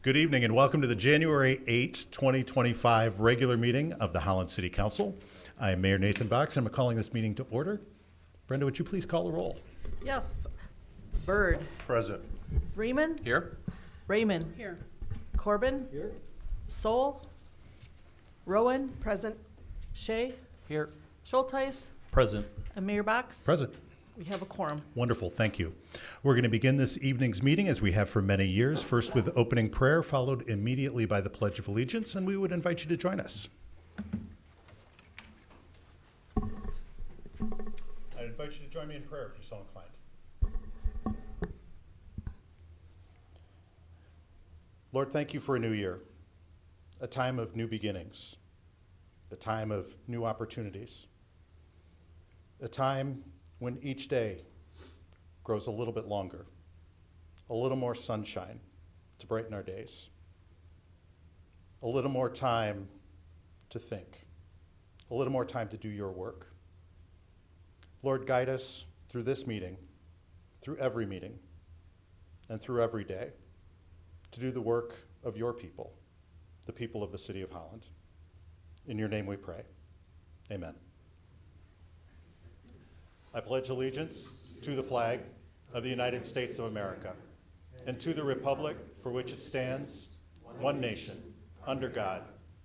Good evening and welcome to the January 8, 2025 regular meeting of the Holland City Council. I am Mayor Nathan Box and I'm calling this meeting to order. Brenda, would you please call the roll? Yes. Byrd. Present. Freeman. Here. Raymond. Here. Corbin. Here. Soul. Rowan. Present. Shea. Here. Schulteis. Present. And Mayor Box. Present. We have a quorum. Wonderful, thank you. We're going to begin this evening's meeting as we have for many years, first with opening prayer, followed immediately by the Pledge of Allegiance, and we would invite you to join us. I invite you to join me in prayer if you're so inclined. Lord, thank you for a new year, a time of new beginnings, a time of new opportunities, a time when each day grows a little bit longer, a little more sunshine to brighten our days, a little more time to think, a little more time to do your work. Lord, guide us through this meeting, through every meeting, and through every day to do the work of your people, the people of the City of Holland. In your name we pray. Amen. I pledge allegiance to the flag of the United States of America and to the republic for which it stands, one nation, under God,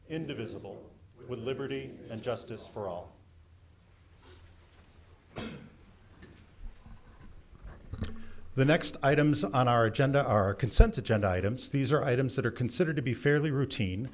indivisible, with liberty and justice for all. The next items on our agenda are consent agenda items. These are items that are considered to be fairly routine,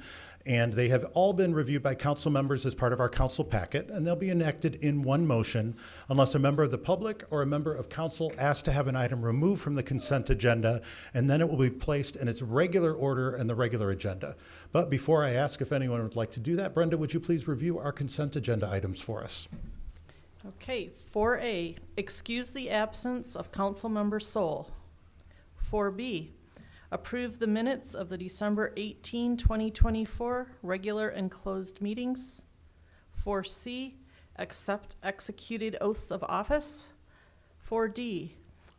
and they have all been reviewed by council members as part of our council packet, and they'll be enacted in one motion unless a member of the public or a member of council asks to have an item removed from the consent agenda, and then it will be placed in its regular order in the regular agenda. But before I ask if anyone would like to do that, Brenda, would you please review our consent agenda items for us? Okay, 4A, excuse the absence of Councilmember Soul. 4B, approve the minutes of the December 18, 2024 regular and closed meetings. 4C, accept executed oaths of office. 4D,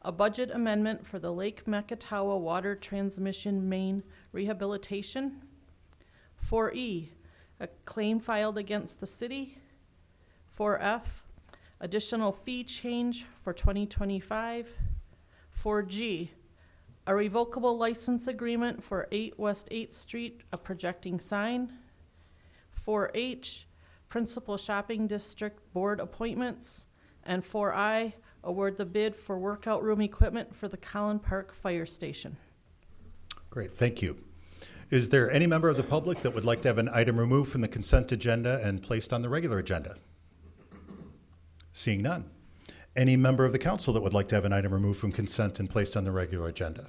a budget amendment for the Lake Meketawa Water Transmission Main Rehabilitation. 4E, a claim filed against the city. 4F, additional fee change for 2025. 4G, a revocable license agreement for 8 West 8th Street, a projecting sign. 4H, Principal Shopping District Board appointments. And 4I, award the bid for workout room equipment for the Collin Park Fire Station. Great, thank you. Is there any member of the public that would like to have an item removed from the consent agenda and placed on the regular agenda? Seeing none. Any member of the council that would like to have an item removed from consent and placed on the regular agenda?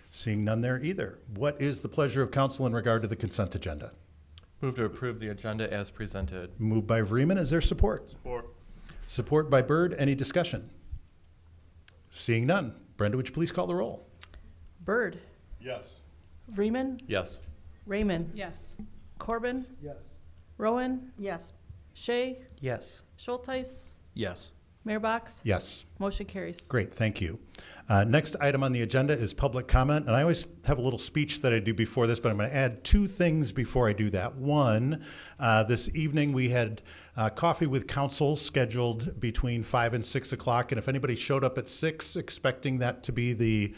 Seeing none there either. What is the pleasure of council in regard to the consent agenda? Move to approve the agenda as presented. Moved by Vreeman. Is there support? Support. Support by Byrd. Any discussion? Seeing none. Brenda, would you please call the roll? Byrd. Yes. Vreeman. Yes. Raymond. Yes. Corbin. Yes. Rowan. Yes. Shea. Yes. Schulteis. Yes. Mayor Box. Yes. Motion carries. Great, thank you. Next item on the agenda is public comment, and I always have a little speech that I do before this, but I'm going to add two things before I do that. One, this evening we had coffee with council scheduled between 5 and 6 o'clock, and if anybody showed up at 6 expecting that to be the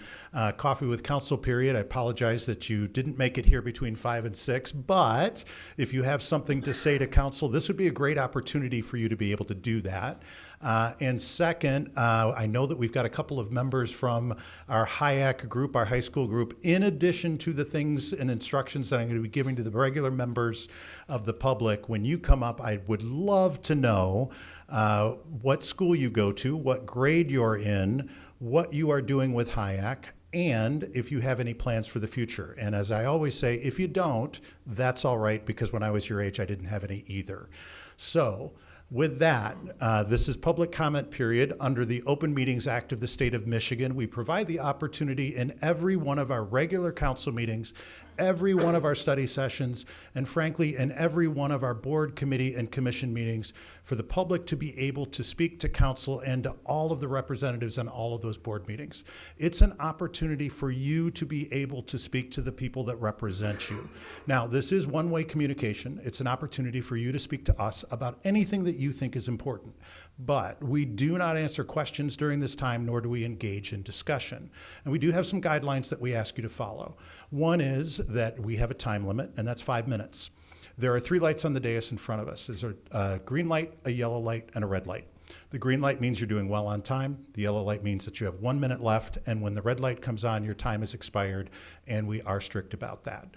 coffee with council period, I apologize that you didn't make it here between 5 and 6, but if you have something to say to council, this would be a great opportunity for you to be able to do that. And second, I know that we've got a couple of members from our HIAC group, our high school group, in addition to the things and instructions that I'm going to be giving to the regular members of the public. When you come up, I would love to know what school you go to, what grade you're in, what you are doing with HIAC, and if you have any plans for the future. And as I always say, if you don't, that's all right, because when I was your age, I didn't have any either. So with that, this is public comment period. Under the Open Meetings Act of the state of Michigan, we provide the opportunity in every one of our regular council meetings every one of our study sessions, and frankly, in every one of our board, committee, and commission meetings for the public to be able to speak to council and to all of the representatives on all of those board meetings. It's an opportunity for you to be able to speak to the people that represent you. Now, this is one-way communication. It's an opportunity for you to speak to us about anything that you think is important. But we do not answer questions during this time, nor do we engage in discussion. And we do have some guidelines that we ask you to follow. One is that we have a time limit, and that's 5 minutes. There are 3 lights on the dais in front of us. There's a green light, a yellow light, and a red light. The green light means you're doing well on time. The yellow light means that you have 1 minute left, and when the red light comes on, your time is expired, and we are strict about that.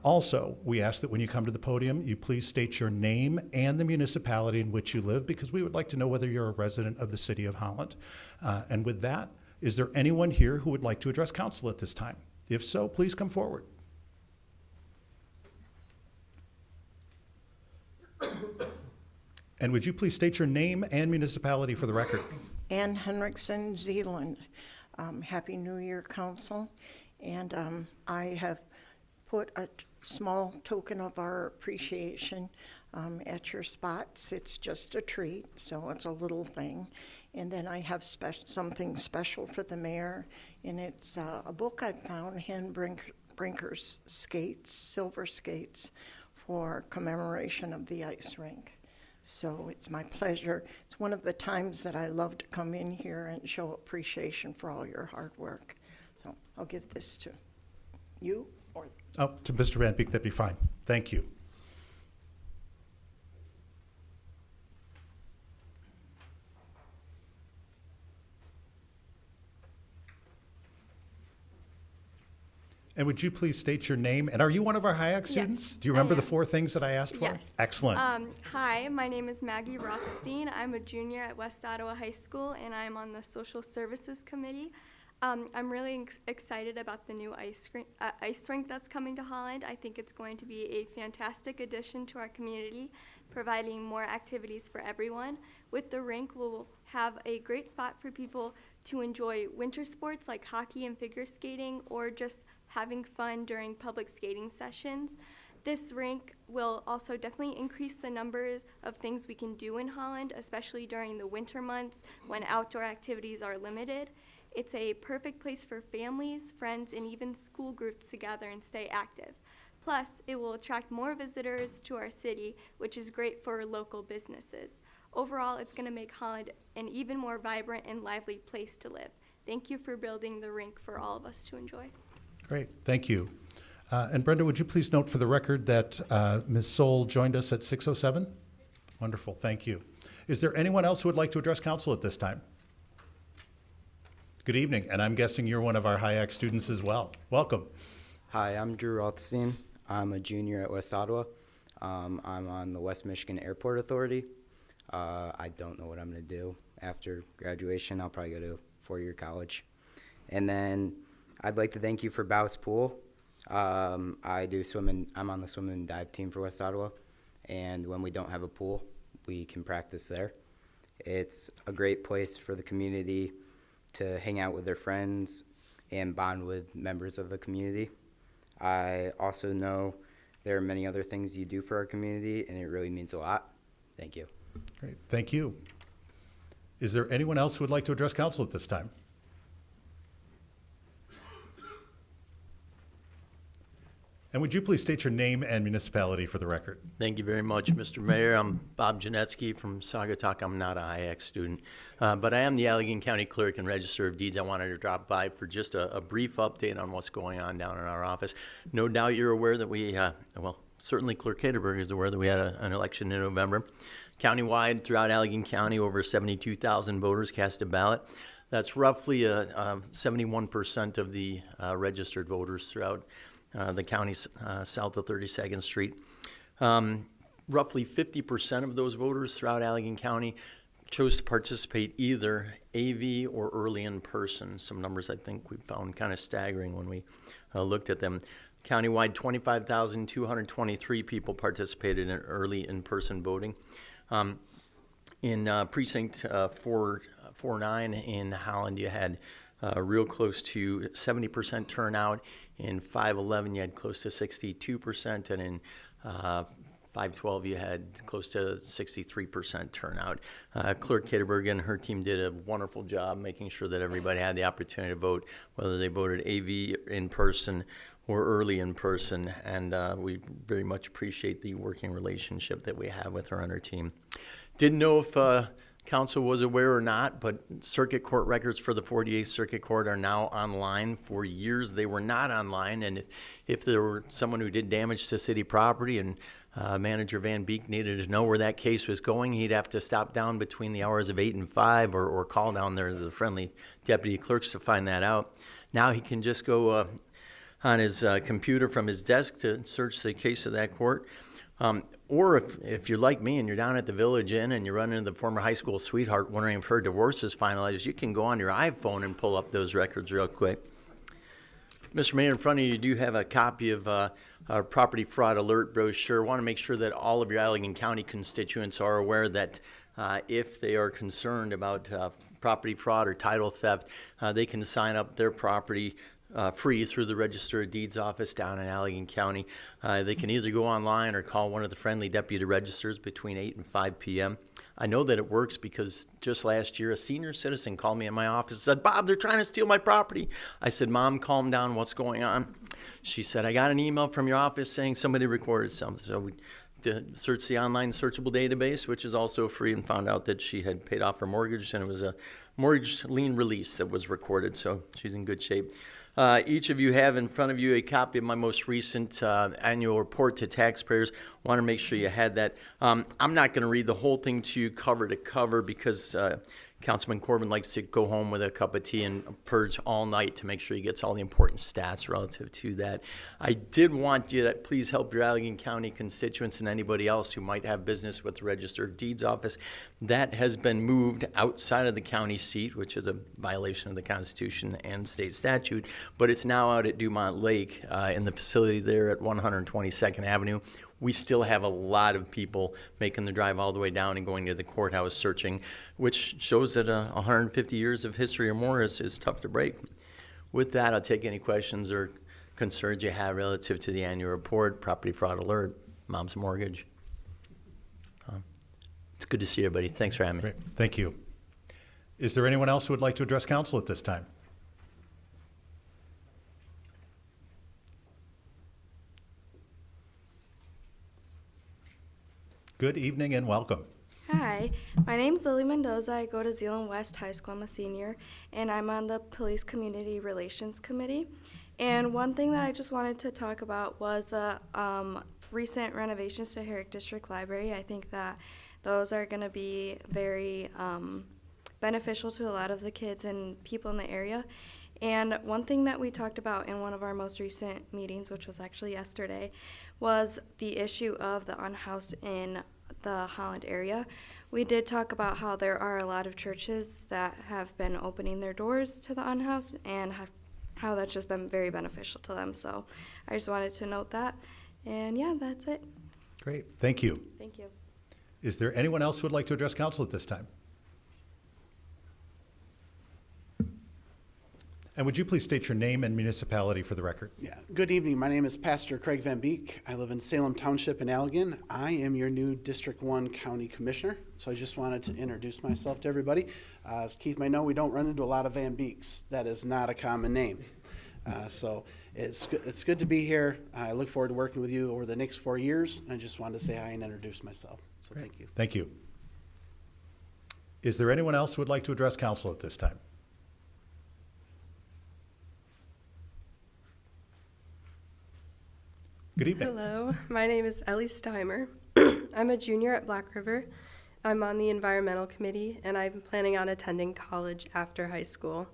Also, we ask that when you come to the podium, you please state your name and the municipality in which you live, because we would like to know whether you're a resident of the city of Holland. And with that, is there anyone here who would like to address council at this time? If so, please come forward. And would you please state your name and municipality for the record? Ann Henriksen, Zealand. Happy New Year, Council. And I have put a small token of our appreciation at your spots. It's just a treat, so it's a little thing. And then I have something special for the mayor, and it's a book I found, Hen Brinker's Skates, Silver Skates, for commemoration of the ice rink. So it's my pleasure. It's one of the times that I love to come in here and show appreciation for all your hard work. So I'll give this to you. Oh, to Mr. Van Beek, that'd be fine. Thank you. And would you please state your name? And are you one of our HIAC students? Yes, Do you remember I the am. 4 things that I asked for? Yes. Excellent. Hi, my name is Maggie Rothstein. I'm a junior at West Ottawa High School, and I'm on the Social Services Committee. I'm really excited about the new ice rink that's coming to Holland. I think it's going to be a fantastic addition to our community, providing more activities for everyone. With the rink, we'll have a great spot for people to enjoy winter sports like hockey and figure skating, or just having fun during public skating sessions. This rink will also definitely increase the numbers of things we can do in Holland, especially during the winter months when outdoor activities are limited. It's a perfect place for families, friends, and even school groups to gather and stay active. Plus, it will attract more visitors to our city, which is great for local businesses. Overall, it's going to make Holland an even more vibrant and lively place to live. Thank you for building the rink for all of us to enjoy. Great, thank you. And Brenda, would you please note for the record that Ms. Soul joined us at 6:07? Wonderful, thank you. Is there anyone else who would like to address council at this time? Good evening, and I'm guessing you're one of our HIAC students as well. Welcome. Hi, I'm Drew Rothstein. I'm a junior at West Ottawa. I'm on the West Michigan Airport Authority. I don't know what I'm going to do after graduation. I'll probably go to 4-year college. And then I'd like to thank you for Bows Pool. I do swimming. I'm on the swim and dive team for West Ottawa. And when we don't have a pool, we can practice there. It's a great place for the community to hang out with their friends and bond with members of the community. I also know there are many other things you do for our community, and it really means a lot. Thank you. Great, thank you. Is there anyone else who would like to address council at this time? And would you please state your name and municipality for the record? Thank you very much, Mr. Mayor. I'm Bob Janetsky from Saugatuck. I'm not a HIAC student, but I am the Allegheny County Clerk and Register of Deeds. I wanted to drop by for just a brief update on what's going on down in our office. No doubt you're aware that we, well, certainly Clerk Haderberg is aware that we had an election in November. Countywide, throughout Allegheny County, over 72,000 voters cast a ballot. That's roughly 71% of the registered voters throughout the county south of 32nd Street. Roughly 50% of those voters throughout Allegheny County chose to participate either AV or early in person. Some numbers I think we found kind of staggering when we looked at them. Countywide, 25,223 people participated in early in-person voting. In precinct 449 in Holland, you had real close to 70% turnout. In 511, you had close to 62%, and in 512, you had close to 63% turnout. Clerk Kitterberg and her team did a wonderful job making sure that everybody had the opportunity to vote, whether they voted AV in person or early in person, and we very much appreciate the working relationship that we have with her and her team. Didn't know if council was aware or not, but circuit court records for the 48th Circuit Court are now online. For years, they were not online, and if there were someone who did damage to city property and Manager Van Beek needed to know where that case was going, he'd have to stop down between the hours of 8 and 5 or call down there to the friendly deputy clerks to find that out. Now he can just go on his computer from his desk to search the case of that court. Or if you're like me and you're down at the Village Inn and you run into the former high school sweetheart wondering if her divorce is finalized, you can go on your iPhone and pull up those records real quick. Mr. Mayor, in front of you do have a copy of our property fraud alert brochure. I want to make sure that all of your Allegan County constituents are aware that if they are concerned about property fraud or title theft, they can sign up their property free through the Register of Deeds office down in Allegan County. They can either go online or call one of the friendly deputy registers between 8 and 5 p.m. I know that it works because just last year a senior citizen called me in my office and said, "Bob, they're trying to steal my property." I said, "Mom, calm down. What's going on?" She said, "I got an email from your office saying somebody recorded something." So we searched the online searchable database, which is also free, and found out that she had paid off her mortgage, and it was a mortgage lien release that was recorded. So she's in good shape. Each of you have in front of you a copy of my most recent annual report to taxpayers. Want to make sure you had that. I'm not going to read the whole thing to you cover to cover because Councilman Corbin likes to go home with a cup of tea and purge all night to make sure he gets all the important stats relative to that. I did want you to please help your Allegan County constituents and anybody else who might have business with the Register of Deeds office. That has been moved outside of the county seat, which is a violation of the Constitution and state statute, but it's now out at Dumont Lake in the facility there at 122nd Avenue. We still have a lot of people making the drive all the way down and going to the courthouse searching, which shows that 150 years of history or more is tough to break. With that, I'll take any questions or concerns you have relative to the annual report, property fraud alert, mom's mortgage. It's good to see everybody. Thanks for having me. Great. Thank you. Is there anyone else who would like to address council at this time? Good evening and welcome. Hi, my name's Lily Mendoza. I go to Zeeland West High School. I'm a senior, and I'm on the Police Community Relations Committee. And one thing that I just wanted to talk about was the recent renovations to Herrick District Library. I think that those are going to be very beneficial to a lot of the kids and people in the area. And one thing that we talked about in one of our most recent meetings, which was actually yesterday, was the issue of the unhoused in the Holland area. We did talk about how there are a lot of churches that have been opening their doors to the unhoused and how that's just been very beneficial to them. So I just wanted to note that. And yeah, that's it. Great. Thank you. Thank you. Is there anyone else who would like to address council at this time? And would you please state your name and municipality for the record? Yeah. Good evening. My name is Pastor Craig Van Beek. I live in Salem Township in Allegan. I am your new District 1 County Commissioner. So I just wanted to introduce myself to everybody. As Keith may know, we don't run into a lot of Van Beeks. That is not a common name. So it's good to be here. I look forward to working with you over the next 4 years. I just wanted to say hi and introduce myself. So Great. Thank you. Thank you. Is there anyone else who would like to address council at this time? Good evening. Hello, my name is Ellie Steimer. I'm a junior at Black River. I'm on the environmental committee, and I'm planning on attending college after high school.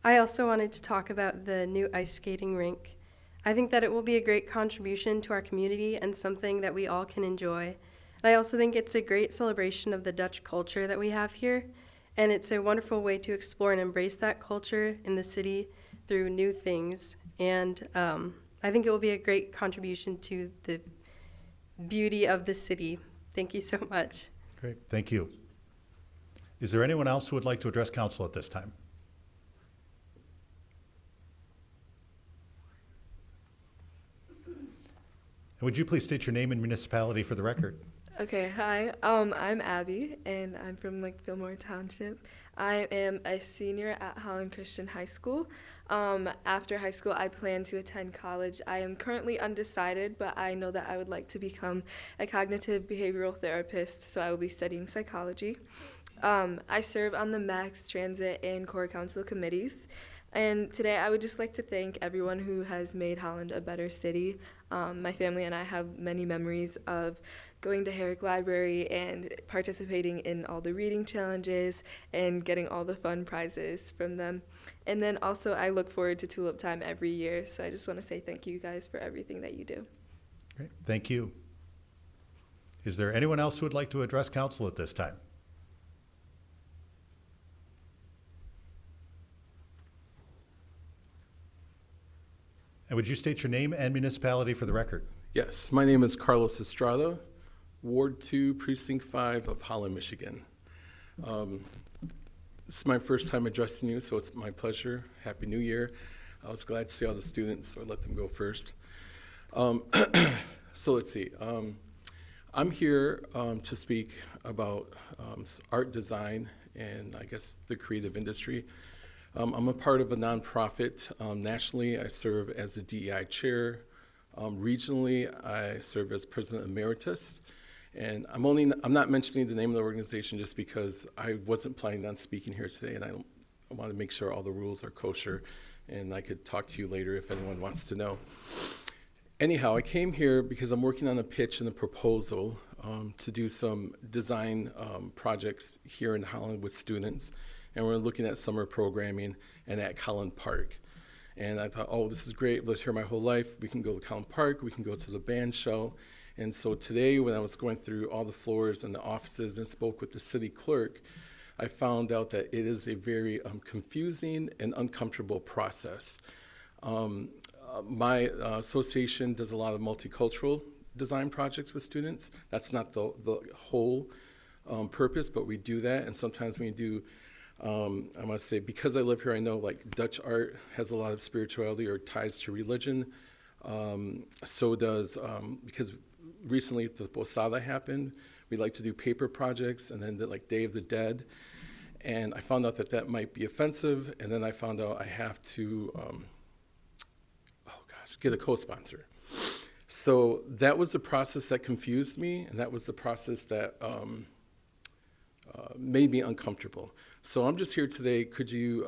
I also wanted to talk about the new ice skating rink. I think that it will be a great contribution to our community and something that we all can enjoy. And I also think it's a great celebration of the Dutch culture that we have here, and it's a wonderful way to explore and embrace that culture in the city through new things. And I think it will be a great contribution to the beauty of the city. Thank you so much. Great, thank you. Is there anyone else who would like to address council at this time? And would you please state your name and municipality for the record? Okay, hi. I'm Abby, and I'm from Fillmore Township. I am a senior at Holland Christian High School. After high school, I plan to attend college. I am currently undecided, but I know that I would like to become a cognitive behavioral therapist, so I will be studying psychology. I serve on the Max Transit and Core Council committees. And today I would just like to thank everyone who has made Holland a better city. My family and I have many memories of going to Herrick Library and participating in all the reading challenges and getting all the fun prizes from them. And then also I look forward to Tulip Time every year. So I just want to say thank you guys for everything that you do. Great. Thank you. Is there anyone else who would like to address council at this time? And would you state your name and municipality for the record? Yes, my name is Carlos Estrada, Ward 2, Precinct 5 of Holland, Michigan. This is my first time addressing you, so it's my pleasure. Happy New Year. I was glad to see all the students, so I'll let them go first. So let's see. I'm here to speak about art design and I guess the creative industry. I'm a part of a nonprofit. Nationally, I serve as a DEI chair. Regionally, I serve as president emeritus. And I'm not mentioning the name of the organization just because I wasn't planning on speaking here today, and I want to make sure all the rules are kosher, and I could talk to you later if anyone wants to know. Anyhow, I came here because I'm working on a pitch and a proposal to do some design projects here in Holland with students. And we're looking at summer programming and at Holland Park. And I thought, oh, this is great. I've lived here my whole life. We can go to Holland Park. We can go to the band show. And so today, when I was going through all the floors and the offices and spoke with the city clerk, I found out that it is a very confusing and uncomfortable process. My association does a lot of multicultural design projects with students. That's not the whole purpose, but we do that. And sometimes when you do I must say, because I live here, I know Dutch art has a lot of spirituality or ties to religion. So does, because recently the Posada happened, we like to do paper projects and then Day of the Dead. And I found out that might be offensive. And then I found out I have to, get a co-sponsor. So that was the process that confused me. And that was the process that made me uncomfortable. So I'm just here today. Could you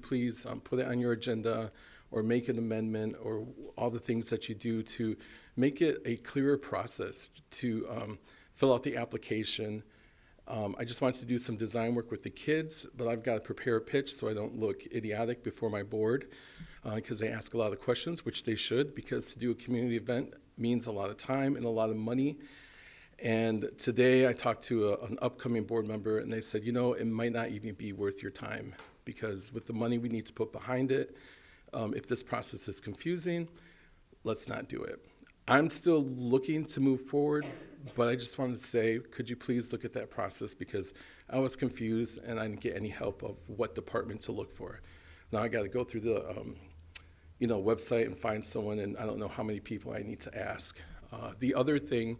please put it on your agenda or make an amendment or all the things that you do to make it a clearer process to fill out the application. I just wanted to do some design work with the kids, but I've got to prepare a pitch so I don't look idiotic before my board because they ask a lot of questions, which they should, because to do a community event means a lot of time and a lot of money. And today I talked to an upcoming board member, and they said, it might not even be worth your time because with the money we need to put behind it, if this process is confusing, let's not do it. I'm still looking to move forward, but I just wanted to say, could you please look at that process because I was confused and I didn't get any help of what department to look for. Now I got to go through the website and find someone, and I don't know how many people I need to ask. The other thing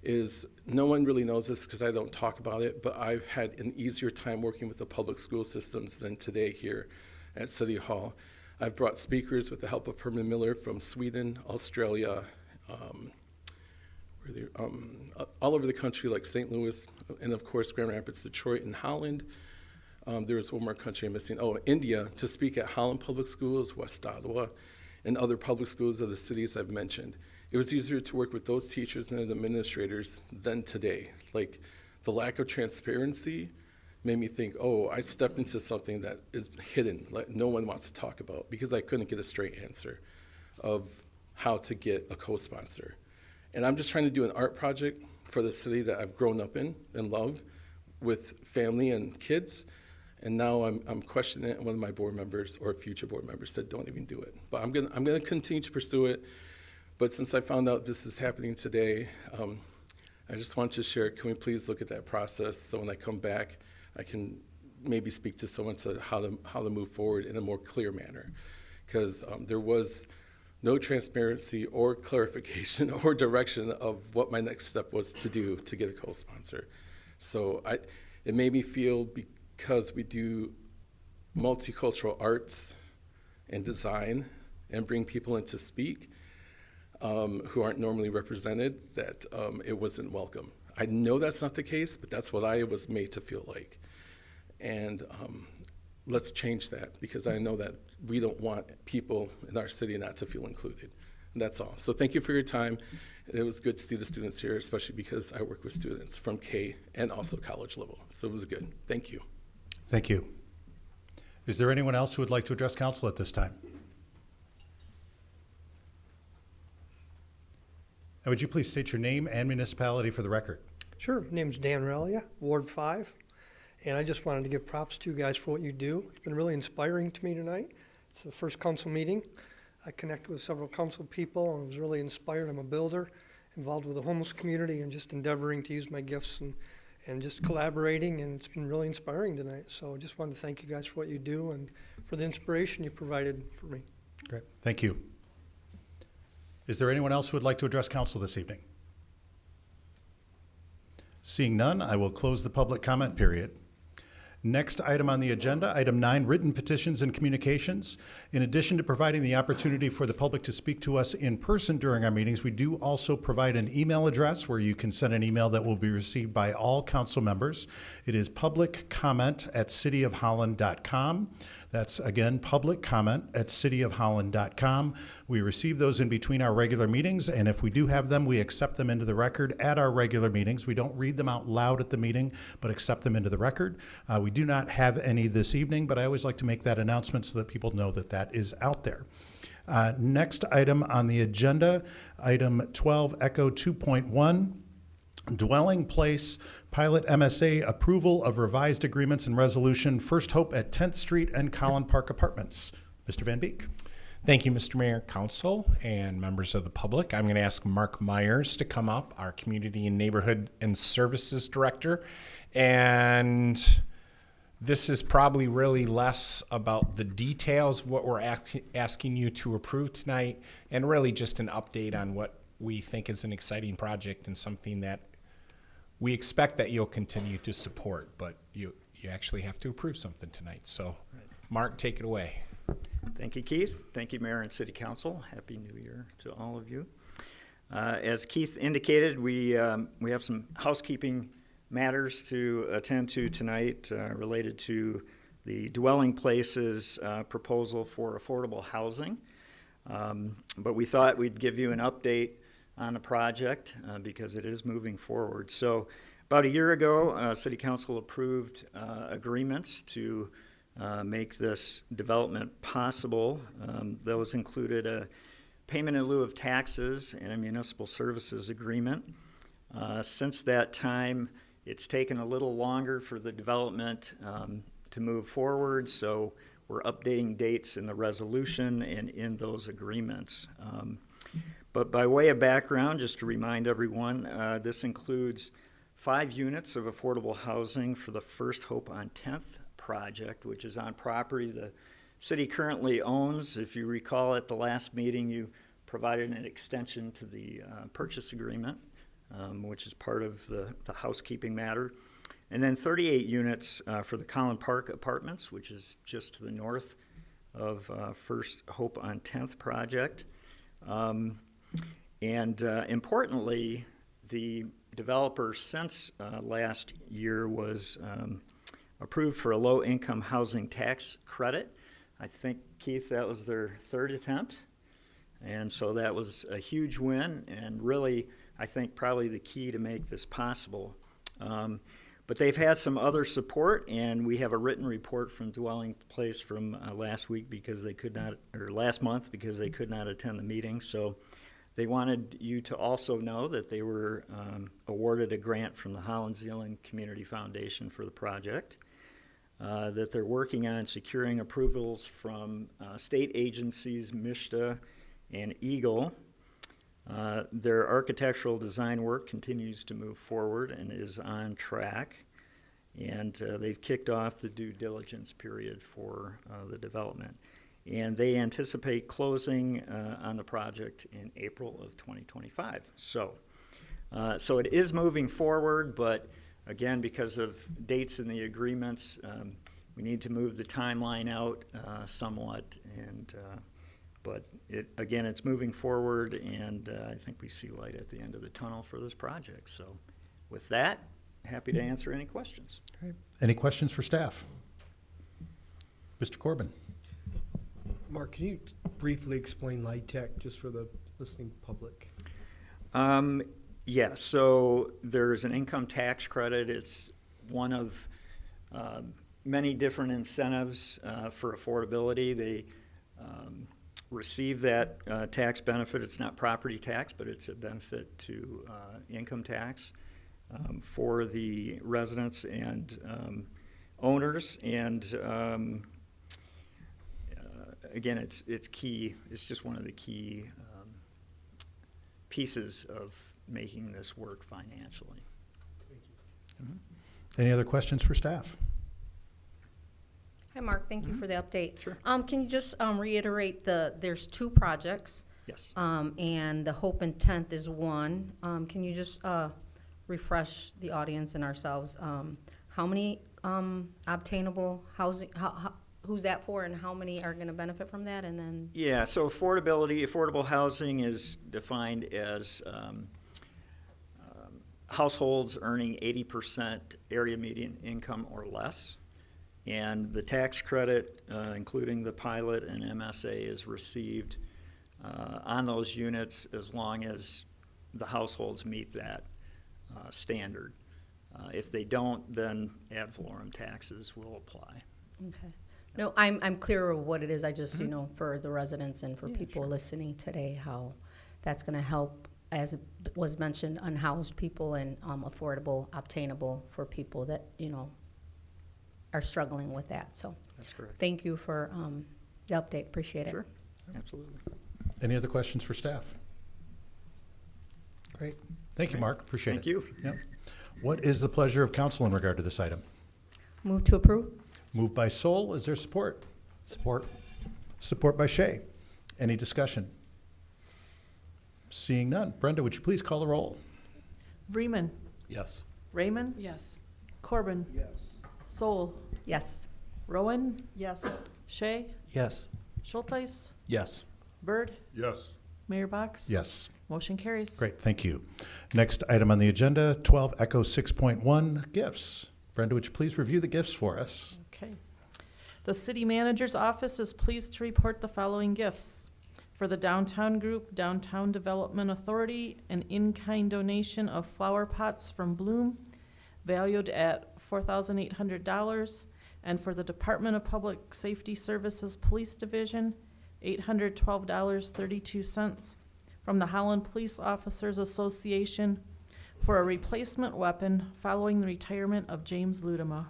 is no one really knows this because I don't talk about it, but I've had an easier time working with the public school systems than today here at City Hall. I've brought speakers with the help of Herman Miller from Sweden, Australia, all over the country like St. Louis, and of course Grand Rapids, Detroit, and Holland. There was one more country I'm missing. Oh, India, to speak at Holland Public Schools, West Ottawa, and other public schools of the cities I've mentioned. It was easier to work with those teachers and administrators than today. The lack of transparency made me think, oh, I stepped into something that is hidden, no one wants to talk about, because I couldn't get a straight answer of how to get a co-sponsor. And I'm just trying to do an art project for the city that I've grown up in and love with family and kids. And now I'm questioning it, and one of my board members or future board members said, don't even do it. But I'm gonna continue to pursue it. But since I found out this is happening today, I just want to share, can we please look at that process so when I come back, I can maybe speak to someone to how to move forward in a more clear manner. Because there was no transparency or clarification or direction of what my next step was to do to get a co-sponsor. So it made me feel, because we do multicultural arts and design and bring people in to speak who aren't normally represented, that it wasn't welcome. I know that's not the case, but that's what I was made to feel like. And let's change that, because I know that we don't want people in our city not to feel included. And that's all. So thank you for your time. It was good to see the students here, especially because I work with students from K and also college level. So it was good. Thank you. Thank you. Is there anyone else who would like to address council at this time? And would you please state your name and municipality for the record? Sure. My name's Dan Relia, Ward 5. And I just wanted to give props to you guys for what you do. It's been really inspiring to me tonight. It's the first council meeting. I connected with several council people and was really inspired. I'm a builder, involved with the homeless community, and just endeavoring to use my gifts and just collaborating, and it's been really inspiring tonight. So I just wanted to thank you guys for what you do and for the inspiration you provided for me. Great. Thank you. Is there anyone else who would like to address council this evening? Seeing none, I will close the public comment period. Next item on the agenda, item 9, written petitions and communications. In addition to providing the opportunity for the public to speak to us in person during our meetings, we do also provide an email address where you can send an email that will be received by all council members. It is publiccomment@cityofholland.com. That's, again, publiccomment@cityofholland.com. We receive those in between our regular meetings, and if we do have them, we accept them into the record at our regular meetings. We don't read them out loud at the meeting, but accept them into the record. We do not have any this evening, but I always like to make that announcement so that people know that that is out there. Next item on the agenda, item 12, Echo 2.1. Dwelling Place Pilot MSA Approval of Revised Agreements and Resolution First Hope at 10th Street and Collin Park Apartments. Mr. Van Beek. Thank you, Mr. Mayor, Council, and members of the public. I'm going to ask Mark Myers to come up, our Community and Neighborhood and Services Director. And this is probably really less about the details of what we're asking you to approve tonight, and really just an update on what we think is an exciting project and something that we expect that you'll continue to support, but you actually have to approve something tonight. So, Mark, take it away. Thank you, Keith. Thank you, Mayor and City Council. Happy New Year to all of you. As Keith indicated, we have some housekeeping matters to attend to tonight related to the Dwelling Places proposal for affordable housing. But we thought we'd give you an update on the project because it is moving forward. So about a year ago, City Council approved agreements to make this development possible. Those included a payment in lieu of taxes and a municipal services agreement. Since that time, it's taken a little longer for the development to move forward, so we're updating dates in the resolution and in those agreements. But by way of background, just to remind everyone, this includes 5 units of affordable housing for the First Hope on 10th project, which is on property the city currently owns. If you recall at the last meeting, you provided an extension to the purchase agreement, which is part of the housekeeping matter. And then 38 units for the Collin Park Apartments, which is just to the north of First Hope on 10th project. Importantly, the developer since last year was approved for a low-income housing tax credit. I think, Keith, that was their 3rd attempt. And so that was a huge win, and really, I think, probably the key to make this possible. But they've had some other support, and we have a written report from Dwelling Place from last week because they could not, or last month because they could not attend the meeting. So they wanted you to also know that they were awarded a grant from the Holland Zealand Community Foundation for the project, that they're working on securing approvals from state agencies, MISHTA and EGLE. Their architectural design work continues to move forward and is on track. And they've kicked off the due diligence period for the development. and they anticipate closing on the project in April of 2025. So it is moving forward, but again, because of dates in the agreements, we need to move the timeline out somewhat, but it's moving forward, and I think we see light at the end of the tunnel for this project. So with that, happy to answer any questions. Okay. Any questions for staff? Mr. Corbin. Mark, can you briefly explain Light Tech just for the listening public? Yeah, so there's an income tax credit. It's one of many different incentives for affordability. They receive that tax benefit. It's not property tax, but it's a benefit to income tax for the residents and owners. And again, it's key. It's just one of the key pieces of making this work financially. Thank you. Mm-hmm. Any other questions for staff? Hi, Mark. Thank you for the update. Sure. Can you just reiterate there's 2 projects? Yes. And the Hope and 10th is one. Can you just refresh the audience and ourselves? How many obtainable housing, who's that for, and how many are going to benefit from that? And then Yeah, so affordable housing is defined as households earning 80% area median income or less. And the tax credit, including the pilot and MSA, is received on those units as long as the households meet that standard. If they don't, then ad valorem taxes will apply. okay. No, I'm clear of what it is. I just, for the residents and for people listening today, how that's going to help, as it was mentioned, unhoused people and affordable, obtainable for people that, are struggling with that. So That's correct. thank you for the update. Appreciate it. Sure, absolutely. Any other questions for staff? Great. Thank you, Mark. Appreciate Thank it. you. Yep. What is the pleasure of council in regard to this item? Move to approve. Moved by Sol. Is there support? Support. Support by Shay. Any discussion? Seeing none. Brenda, would you please call the roll? Vreeman. Yes. Raymond. Yes. Corbin. Yes. Soul. Yes. Rowan. Yes. Shay. Yes. Schulteis. Yes. Bird. Yes. Mayor Box. Yes. Motion carries. Great, thank you. Next item on the agenda, 12 Echo 6.1, gifts. Brenda, would you please review the gifts for us? Okay. The city manager's office is pleased to report the following gifts. For the downtown group, Downtown Development Authority, an in-kind donation of flower pots from Bloom, valued at $4,800. And for the Department of Public Safety Services Police Division, $812.32. From the Holland Police Officers Association for a replacement weapon following the retirement of James Ludema.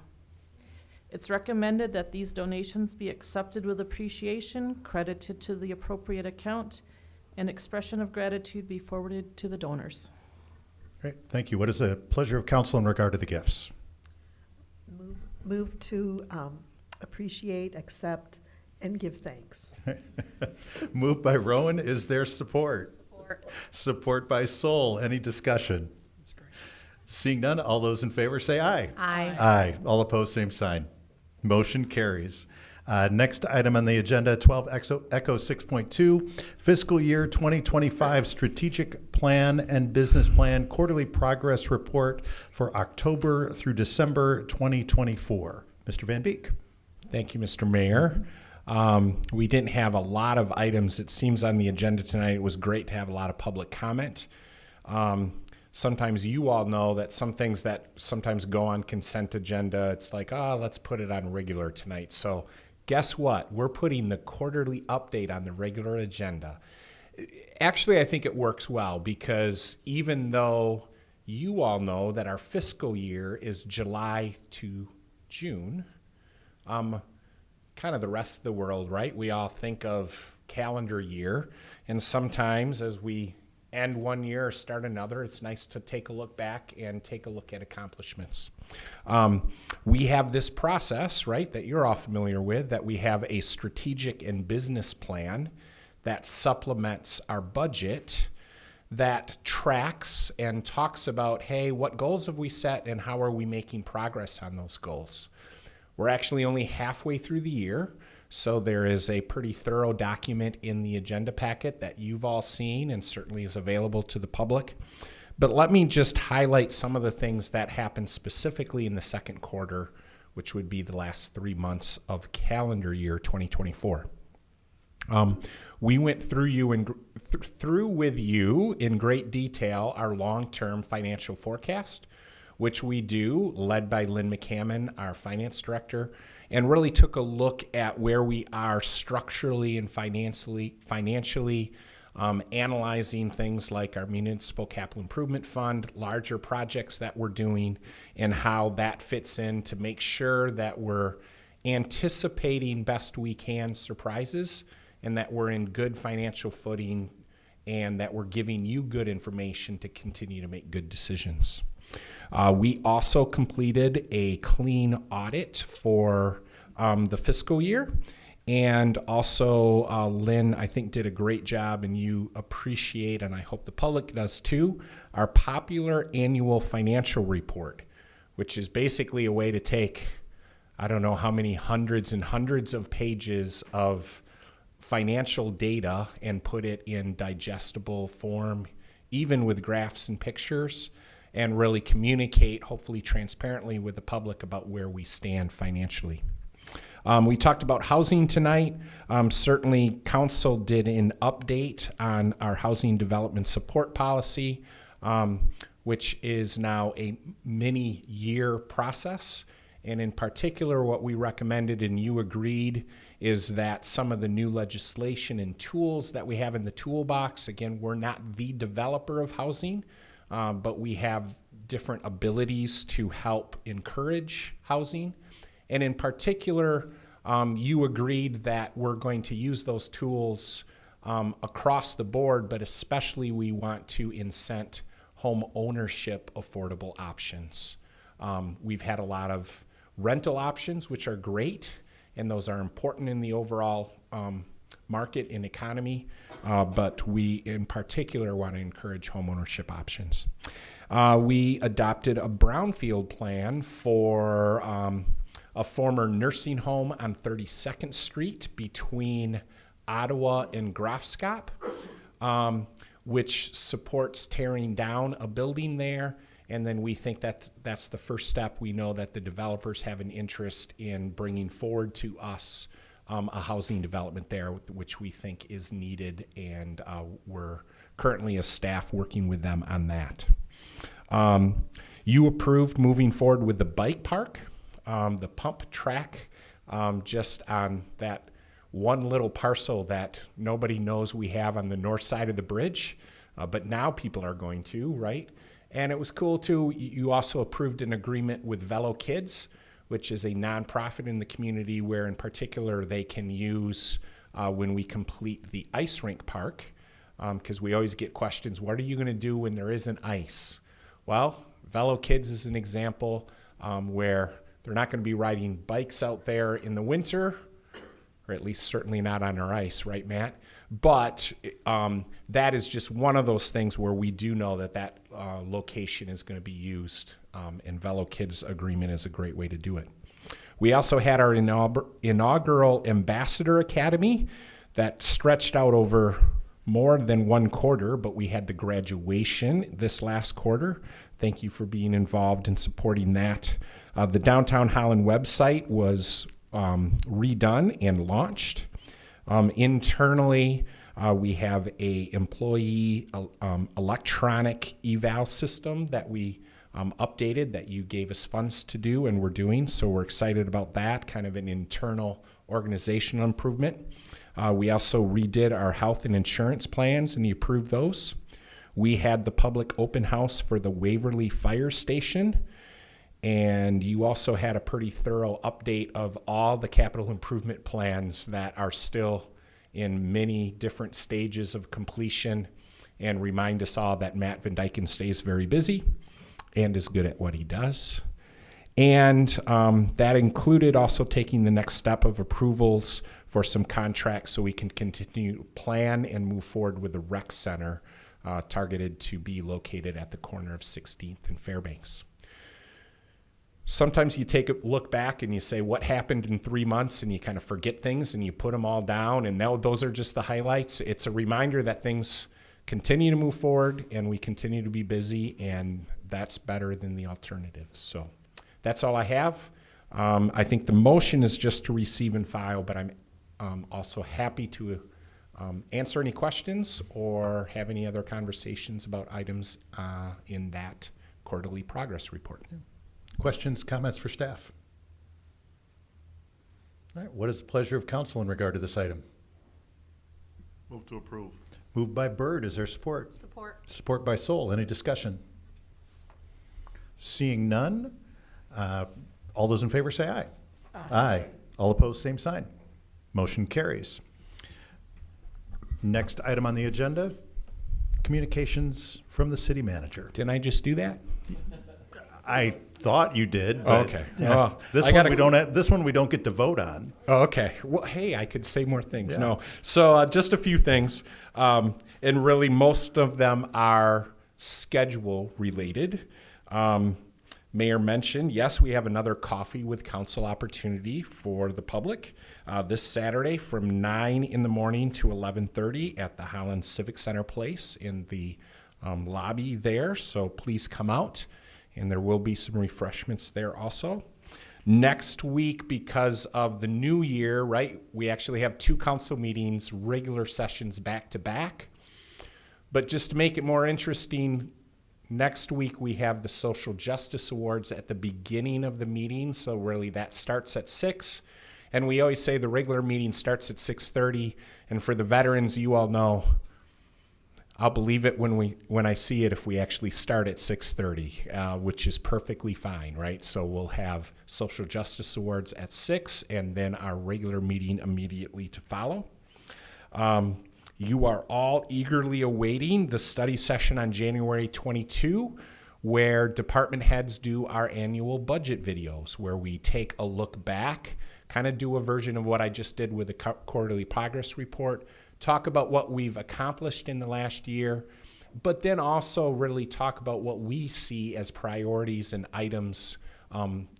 It's recommended that these donations be accepted with appreciation, credited to the appropriate account, and expression of gratitude be forwarded to the donors. Great, thank you. What is the pleasure of council in regard to the gifts? Move to appreciate, accept, and give thanks. Moved by Rowan. Is there support? Support by Sol. Any discussion? Seeing none, all those in favor say aye. Aye. Aye. All opposed, same sign. Motion carries. Next item on the agenda, 12 Echo 6.2, fiscal year 2025 strategic plan and business plan quarterly progress report for October through December 2024. Mr. Van Beek. Thank you, Mr. Mayor. We didn't have a lot of items, it seems, on the agenda tonight. It was great to have a lot of public comment. Sometimes you all know that some things that sometimes go on consent agenda, it's like, let's put it on regular tonight. So guess what? We're putting the quarterly update on the regular agenda. Actually, I think it works well because even though you all know that our fiscal year is July to June, kind of the rest of the world, right? We all think of calendar year, and sometimes as we end one year or start another, it's nice to take a look back and take a look at accomplishments. We have this process, right, that you're all familiar with, that we have a strategic and business plan that supplements our budget, that tracks and talks about, hey, what goals have we set and how are we making progress on those goals? We're actually only halfway through the year, so there is a pretty thorough document in the agenda packet that you've all seen and certainly is available to the public. But let me just highlight some of the things that happened specifically in the second quarter, which would be the last 3 months of calendar year 2024. We went through with you in great detail our long-term financial forecast, which we do, led by Lynn McCammon, our finance director, and really took a look at where we are structurally and financially, analyzing things like our municipal capital improvement fund, larger projects that we're doing, and how that fits in to make sure that we're anticipating best we can surprises, and that we're in good financial footing, and that we're giving you good information to continue to make good decisions. We also completed a clean audit for the fiscal year, and also Lynn, I think, did a great job, and you appreciate, and I hope the public does too, our popular annual financial report, which is basically a way to take, I don't know how many hundreds and hundreds of pages of financial data and put it in digestible form, even with graphs and pictures, and really communicate, hopefully transparently, with the public about where we stand financially. We talked about housing tonight. Certainly, Council did an update on our housing development support policy, which is now a many-year process. And in particular, what we recommended and you agreed is that some of the new legislation and tools that we have in the toolbox, again, we're not the developer of housing, but we have different abilities to help encourage housing. And in particular, you agreed that we're going to use those tools across the board, but especially we want to incent home ownership affordable options. We've had a lot of rental options, which are great, and those are important in the overall market and economy, but we in particular want to encourage homeownership options. We adopted a brownfield plan for a former nursing home on 32nd Street between Ottawa and Grafskop, which supports tearing down a building there. And then we think that that's the first step. We know that the developers have an interest in bringing forward to us a housing development there, which we think is needed, and we're currently as staff working with them on that. You approved moving forward with the bike park, the pump track, just on that one little parcel that nobody knows we have on the north side of the bridge, but now people are going to, right? And it was cool too, you also approved an agreement with Velo Kids, which is a nonprofit in the community where in particular they can use when we complete the ice rink park, because we always get questions, what are you gonna do when there isn't ice? Well, Velo Kids is an example where they're not gonna be riding bikes out there in the winter, or at least certainly not on our ice, right, Matt? But that is just one of those things where we do know that that location is going to be used, and Velo Kids agreement is a great way to do it. We also had our inaugural Ambassador Academy that stretched out over more than one quarter, but we had the graduation this last quarter. Thank you for being involved and supporting that. The Downtown Holland website was redone and launched. Internally, we have a employee electronic eval system that we updated that you gave us funds to do, and we're doing. So we're excited about that, kind of an internal organizational improvement. We also redid our health and insurance plans, and you approved those. We had the public open house for the Waverly Fire Station. And you also had a pretty thorough update of all the capital improvement plans that are still in many different stages of completion. and remind us all that Matt Van Dyken stays very busy and is good at what he does. And that included also taking the next step of approvals for some contracts so we can continue to plan and move forward with the rec center targeted to be located at the corner of 16th and Fairbanks. Sometimes you take a look back and you say, what happened in 3 months, and you kind of forget things and you put them all down, and now those are just the highlights. It's a reminder that things continue to move forward and we continue to be busy, and that's better than the alternative. So that's all I have. I think the motion is just to receive and file, but I'm also happy to answer any questions or have any other conversations about items in that quarterly progress report. Questions, comments for staff? All right, what is the pleasure of council in regard to this item? Move to approve. Moved by Byrd, is there support? Support. Support by Soul, any discussion? Seeing none, all those in favor say aye. Aye. All opposed, same sign. Motion carries. Next item on the agenda, communications from the city manager. Didn't I just do that? I thought you did. But Okay. yeah, Oh, this I one gotta- we don't have, this one we don't get to vote on. Oh, okay. Well, hey, I could say more things. Yeah. No. So just a few things. And really most of them are schedule related. Mayor mentioned, yes, we have another coffee with council opportunity for the public this Saturday from 9 in the morning to 11:30 at the Holland Civic Center place in the lobby there. So please come out, and there will be some refreshments there also. Next week, because of the new year, right, we actually have 2 council meetings, regular sessions back to back. But just to make it more interesting, next week we have the Social Justice Awards at the beginning of the meeting. So really that starts at 6. And we always say the regular meeting starts at 6:30. And for the veterans, you all know, I'll believe it when I see it if we actually start at 6:30, which is perfectly fine, right? So we'll have Social Justice Awards at 6 and then our regular meeting immediately to follow. You are all eagerly awaiting the study session on January 22, where department heads do our annual budget videos, where we take a look back, kind of do a version of what I just did with the quarterly progress report, talk about what we've accomplished in the last year, but then also really talk about what we see as priorities and items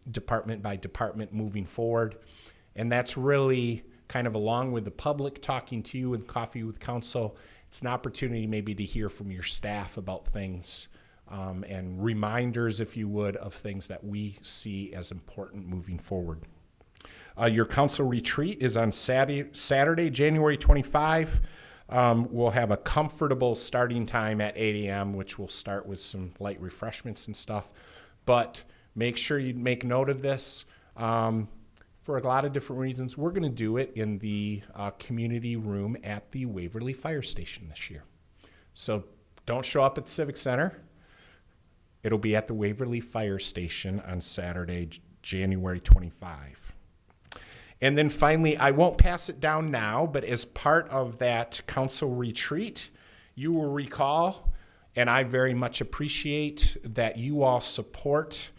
department by department moving forward. And that's really kind of along with the public talking to you and coffee with council. It's an opportunity maybe to hear from your staff about things and reminders, if you would, of things that we see as important moving forward. Your council retreat is on Saturday, January 25. We'll have a comfortable starting time at 8 a.m., which will start with some light refreshments and stuff. But make sure you make note of this. For a lot of different reasons, we're going to do it in the community room at the Waverly Fire Station this year. So don't show up at the Civic Center. It'll be at the Waverly Fire Station on Saturday, January 25. And then finally, I won't pass it down now, but as part of that council retreat, you will recall, and I very much appreciate that you all support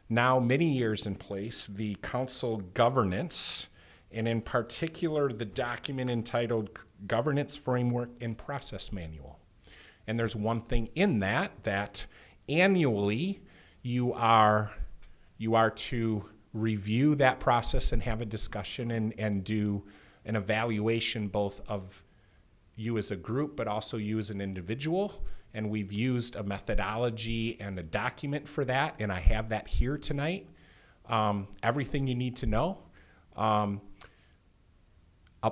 now many years in place, the council governance, and in particular, the document entitled Governance Framework and Process Manual. And there's one thing in that annually you are to review that process and have a discussion and do an evaluation both of you as a group, but also you as an individual. And we've used a methodology and a document for that, and I have that here tonight. Everything you need to know. I'll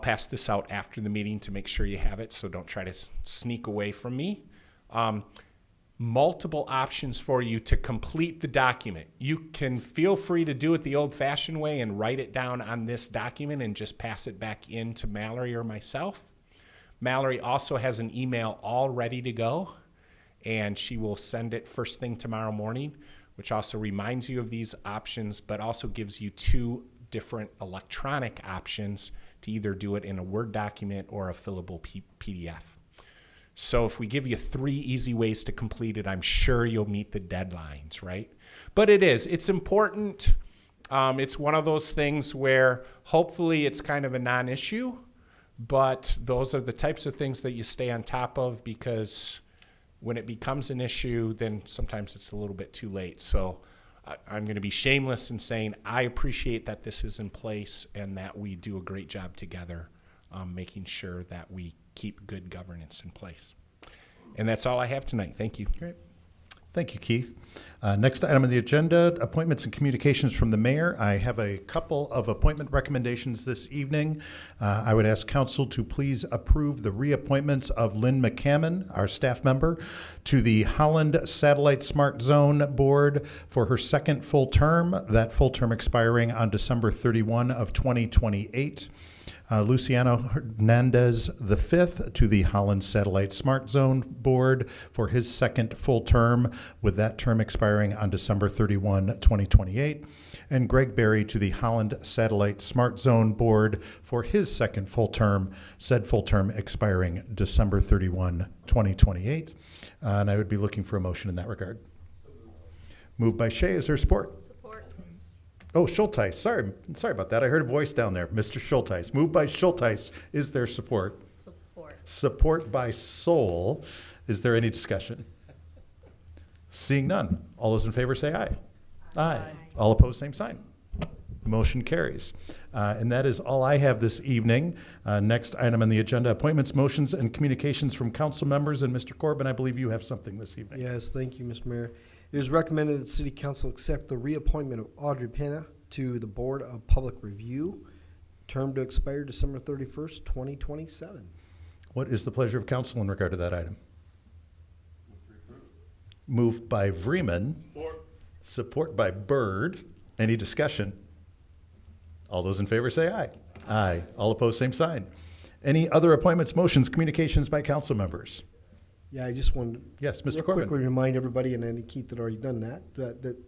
pass this out after the meeting to make sure you have it, so don't try to sneak away from me. Multiple options for you to complete the document. You can feel free to do it the old-fashioned way and write it down on this document and just pass it back in to Mallory or myself. Mallory also has an email all ready to go, and she will send it first thing tomorrow morning, which also reminds you of these options, but also gives you 2 different electronic options to either do it in a Word document or a fillable PDF. So if we give you 3 easy ways to complete it, I'm sure you'll meet the deadlines, right? But it's important. It's one of those things where hopefully it's kind of a non-issue, but those are the types of things that you stay on top of, because when it becomes an issue, then sometimes it's a little bit too late. So I'm going to be shameless in saying I appreciate that this is in place and that we do a great job together making sure that we keep good governance in place. And that's all I have tonight. Thank you. Great. Thank you, Keith. Next item on the agenda, appointments and communications from the mayor. I have a couple of appointment recommendations this evening. I would ask council to please approve the reappointments of Lynn McCammon, our staff member, to the Holland Satellite Smart Zone Board for her second full term, that full term expiring on December 31 of 2028. Luciano Hernandez V to the Holland Satellite Smart Zone Board for his second full term, with that term expiring on December 31, 2028. And Greg Berry to the Holland Satellite Smart Zone Board for his second full term, said full term expiring December 31, 2028. And I would be looking for a motion in that regard. Moved by Shea. Is there support? Oh, Schulteis. Sorry about that. I heard a voice down there. Mr. Schulteis. Moved by Schulteis. Is there support? Support. Support by Soul. Is there any discussion? Seeing none. All those in favor say aye. Aye. All opposed, same sign. Motion carries. And that is all I have this evening. Next item on the agenda, appointments, motions, and communications from council members. And Mr. Corbin, I believe you have something this evening. Yes, thank you, Mr. Mayor. It is recommended that City Council accept the reappointment of Audrey Pena to the Board of Public Review, term to expire December 31st, 2027. What is the pleasure of council in regard to that item? Moved by Vreeman. Support by Byrd. Any discussion? All those in favor say aye. Aye. All opposed, same sign. Any other appointments, motions, communications by council members? Yeah, I just wanted to Yes, Mr. real Corbin. quickly remind everybody, and I think Keith had already done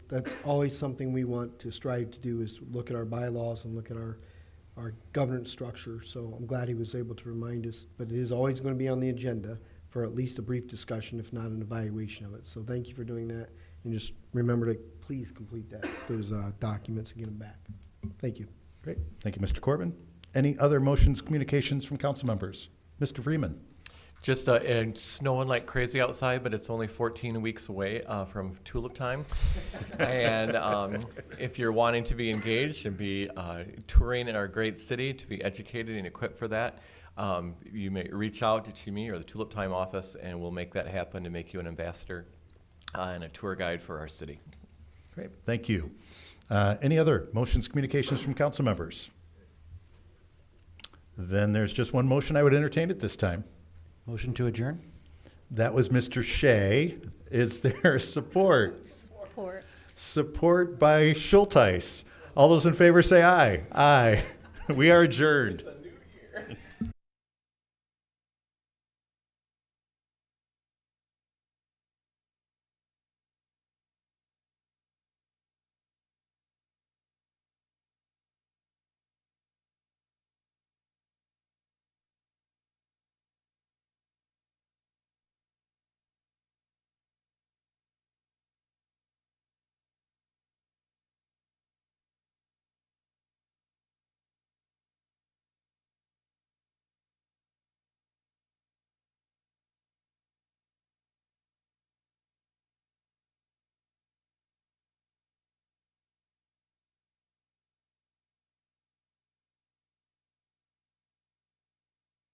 that's always something we want to strive to do, is look at our bylaws and look at our governance structure. So I'm glad he was able to remind us, but it is always going to be on the agenda for at least a brief discussion, if not an evaluation of it. So thank you for doing that, and just remember to please complete those documents and get them back. Thank you. Great. Thank you, Mr. Corbin. Any other motions, communications from council members? Mr. Vreeman. Just it's snowing like crazy outside, but it's only 14 weeks away from tulip time. And if you're wanting to be engaged and be touring in our great city, to be educated and equipped for that, you may reach out to me or the Tulip Time office, and we'll make that happen to make you an ambassador and a tour guide for our city. Great. Thank you. Any other motions, communications from council members? Then there's just one motion I would entertain at this time. Motion to adjourn? That was Mr. Shea. Is there support? Support. Support by Schulteis. All those in favor say aye. Aye. We are adjourned. It's a new year.